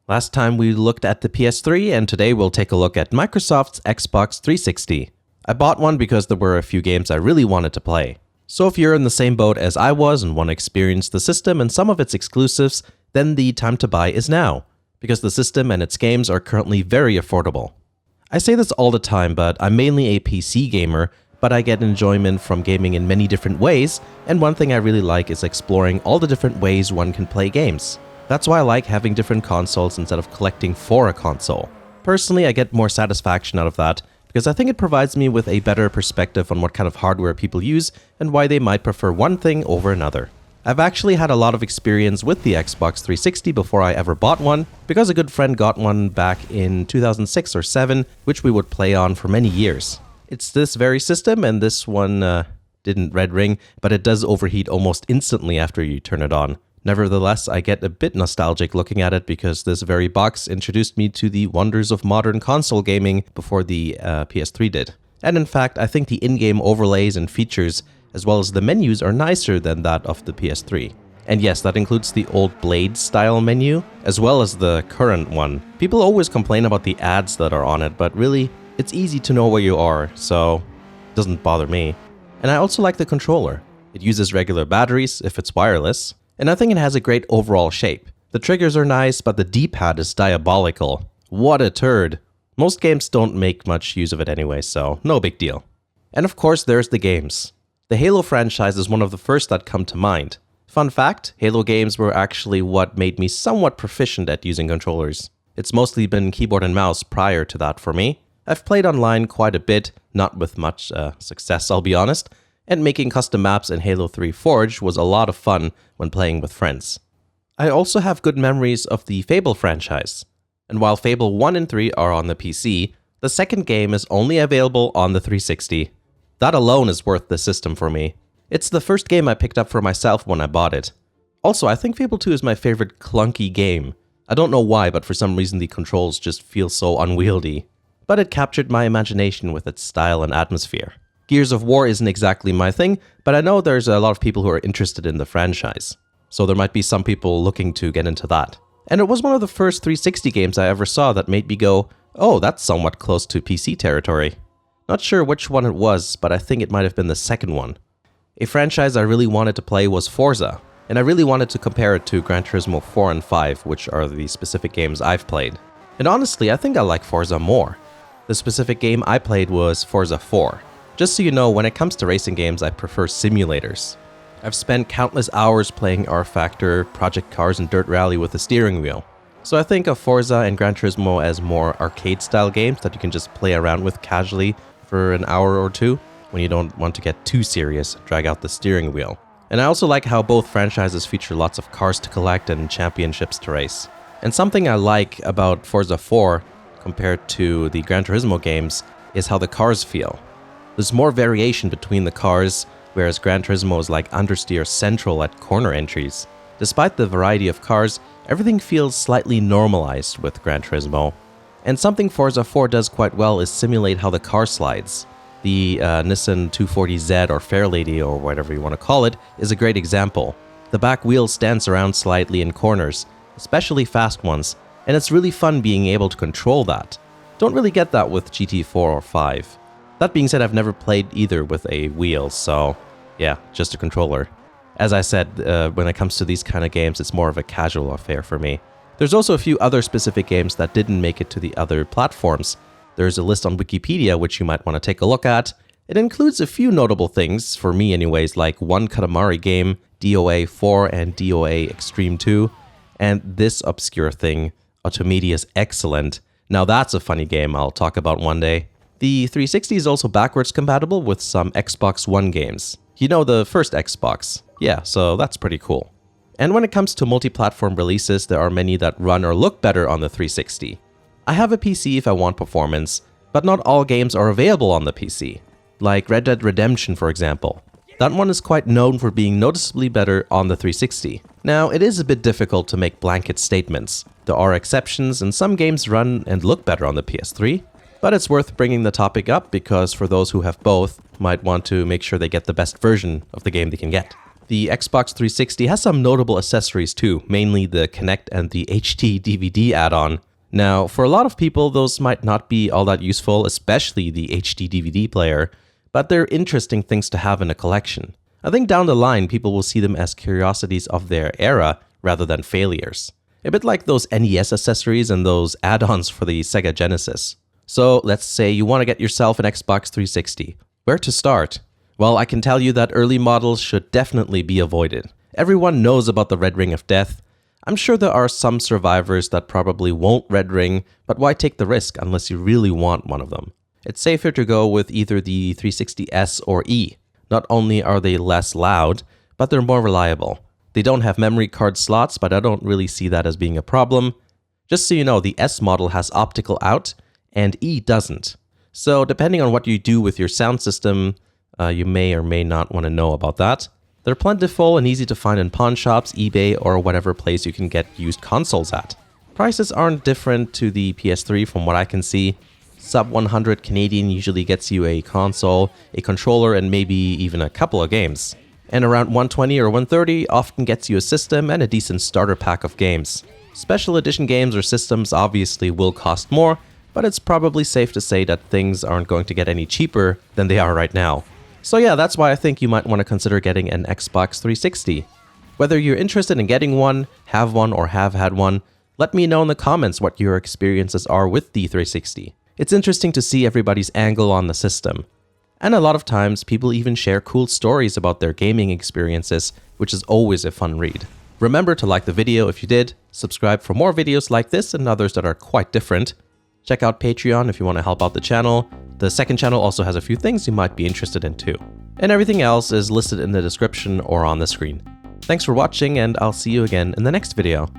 Last time we looked at the PS3, and today we'll take a look at Microsoft's Xbox 360. I bought one because there were a few games I really wanted to play. So if you're in the same boat as I was and want to experience the system and some of its exclusives, then the time to buy is now, because the system and its games are currently very affordable. I say this all the time, but I'm mainly a PC gamer, but I get enjoyment from gaming in many different ways, and one thing I really like is exploring all the different ways one can play games. That's why I like having different consoles instead of collecting for a console. Personally, I get more satisfaction out of that, because I think it provides me with a better perspective on what kind of hardware people use and why they might prefer one thing over another. I've actually had a lot of experience with the Xbox 360 before I ever bought one, because a good friend got one back in 2006 or 7, which we would play on for many years. It's this very system, and this one didn't red ring, but it does overheat almost instantly after you turn it on. Nevertheless, I get a bit nostalgic looking at it because this very box introduced me to the wonders of modern console gaming before the PS3 did. And in fact, I think the in-game overlays and features, as well as the menus, are nicer than that of the PS3. And yes, that includes the old Blade-style menu, as well as the current one. People always complain about the ads that are on it, but really, it's easy to know where you are, so it doesn't bother me. And I also like the controller. It uses regular batteries if it's wireless, and I think it has a great overall shape. The triggers are nice, but the D-pad is diabolical. What a turd. Most games don't make much use of it anyway, so no big deal. And of course, there's the games. The Halo franchise is one of the first that come to mind. Fun fact, Halo games were actually what made me somewhat proficient at using controllers. It's mostly been keyboard and mouse prior to that for me. I've played online quite a bit, not with much success, I'll be honest, and making custom maps in Halo 3 Forge was a lot of fun when playing with friends. I also have good memories of the Fable franchise, and while Fable 1 and 3 are on the PC, the second game is only available on the 360. That alone is worth the system for me. It's the first game I picked up for myself when I bought it. Also, I think Fable 2 is my favorite clunky game. I don't know why, but for some reason the controls just feel so unwieldy. But it captured my imagination with its style and atmosphere. Gears of War isn't exactly my thing, but I know there's a lot of people who are interested in the franchise. So there might be some people looking to get into that. And it was one of the first 360 games I ever saw that made me go, oh, that's somewhat close to PC territory. Not sure which one it was, but I think it might have been the second one. A franchise I really wanted to play was Forza, and I really wanted to compare it to Gran Turismo 4 and 5, which are the specific games I've played. And honestly, I think I like Forza more. The specific game I played was Forza 4. Just so you know, when it comes to racing games, I prefer simulators. I've spent countless hours playing R-Factor, Project Cars, and Dirt Rally with a steering wheel. So I think of Forza and Gran Turismo as more arcade-style games that you can just play around with casually for an hour or two when you don't want to get too serious, drag out the steering wheel. And I also like how both franchises feature lots of cars to collect and championships to race. And something I like about Forza 4 compared to the Gran Turismo games is how the cars feel. There's more variation between the cars, whereas Gran Turismo is like understeer central at corner entries. Despite the variety of cars, everything feels slightly normalized with Gran Turismo. And something Forza 4 does quite well is simulate how the car slides. The Nissan 240Z or Fairlady or whatever you want to call it is a great example. The back wheel stands around slightly in corners, especially fast ones, and it's really fun being able to control that. Don't really get that with GT4 or 5. That being said, I've never played either with a wheel, so yeah, just a controller. As I said, when it comes to these kind of games, it's more of a casual affair for me. There's also a few other specific games that didn't make it to the other platforms. There's a list on Wikipedia which you might want to take a look at. It includes a few notable things, for me anyways, like one Katamari game, DOA 4 and DOA Extreme 2, and this obscure thing, Automedia's Excellent. Now that's a funny game I'll talk about one day. The 360 is also backwards compatible with some Xbox One games. You know, the first Xbox. Yeah, so that's pretty cool. And when it comes to multi-platform releases, there are many that run or look better on the 360. I have a PC if I want performance, but not all games are available on the PC. Like Red Dead Redemption, for example. That one is quite known for being noticeably better on the 360. Now, it is a bit difficult to make blanket statements. There are exceptions, and some games run and look better on the PS3. But it's worth bringing the topic up because for those who have both, might want to make sure they get the best version of the game they can get. The Xbox 360 has some notable accessories too, mainly the Kinect and the HD DVD add-on. Now, for a lot of people, those might not be all that useful, especially the HD DVD player, but they're interesting things to have in a collection. I think down the line, people will see them as curiosities of their era rather than failures. A bit like those NES accessories and those add-ons for the Sega Genesis. So let's say you want to get yourself an Xbox 360. Where to start? Well, I can tell you that early models should definitely be avoided. Everyone knows about the red ring of death. I'm sure there are some survivors that probably won't red ring, but why take the risk unless you really want one of them? It's safer to go with either the 360S or E. Not only are they less loud, but they're more reliable. They don't have memory card slots, but I don't really see that as being a problem. Just so you know, the S model has optical out, and E doesn't. So depending on what you do with your sound system, you may or may not want to know about that. They're plentiful and easy to find in pawn shops, eBay, or whatever place you can get used consoles at. Prices aren't different to the PS3 from what I can see. Sub 100 Canadian usually gets you a console, a controller, and maybe even a couple of games. And around 120 or 130 often gets you a system and a decent starter pack of games. Special edition games or systems obviously will cost more, but it's probably safe to say that things aren't going to get any cheaper than they are right now. So yeah, that's why I think you might want to consider getting an Xbox 360. Whether you're interested in getting one, have one, or have had one, let me know in the comments what your experiences are with the 360. It's interesting to see everybody's angle on the system. And a lot of times, people even share cool stories about their gaming experiences, which is always a fun read. Remember to like the video if you did, subscribe for more videos like this and others that are quite different. Check out Patreon if you want to help out the channel. The second channel also has a few things you might be interested in too. And everything else is listed in the description or on the screen. Thanks for watching, and I'll see you again in the next video.